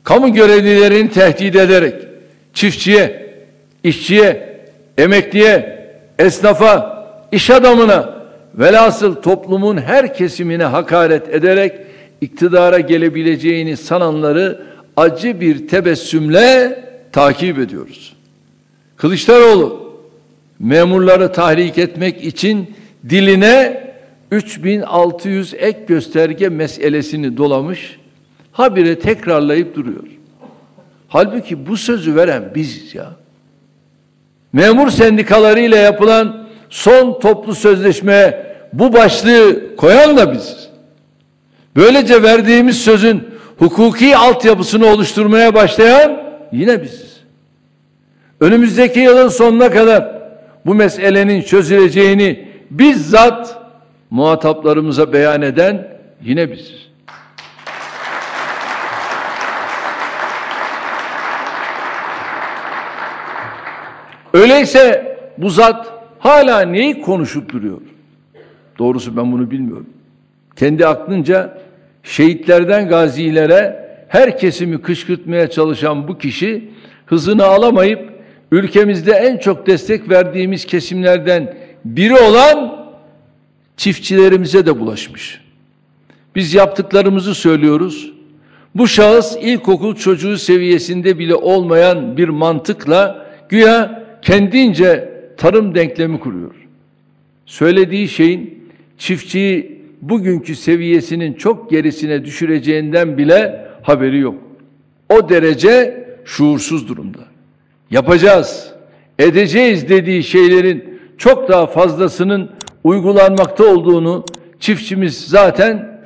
kamu görevlilerini tehdit ederek çiftçiye, işçiye, emekliye, esnafa, iş adamına, velhasıl toplumun her kesimine hakaret ederek iktidara gelebileceğini sananları acı bir tebessümle takip ediyoruz. Kılıçdaroğlu memurları tahrik etmek için diline 3600 ek gösterge meselesini dolamış, habire tekrarlayıp duruyor. Halbuki bu sözü veren biziz ya. Memur sendikalarıyla yapılan son toplu sözleşmeye bu başlığı koyan da biziz. Böylece verdiğimiz sözün hukuki altyapısını oluşturmaya başlayan yine biziz. Önümüzdeki yılın sonuna kadar bu meselenin çözüleceğini bizzat muhataplarımıza beyan eden yine biziz. Öyleyse bu zat hala neyi konuşup duruyor? Doğrusu ben bunu bilmiyorum. Kendi aklınca şehitlerden gazilere her kesimi kışkırtmaya çalışan bu kişi hızını alamayıp ülkemizde en çok destek verdiğimiz kesimlerden biri olan çiftçilerimize de bulaşmış. Biz yaptıklarımızı söylüyoruz. Bu şahıs ilkokul çocuğu seviyesinde bile olmayan bir mantıkla güya kendince tarım denklemi kuruyor. Söylediği şeyin çiftçiyi bugünkü seviyesinin çok gerisine düşüreceğinden bile haberi yok. O derece şuursuz durumda. Yapacağız, edeceğiz dediği şeylerin çok daha fazlasının uygulanmakta olduğunu çiftçimiz zaten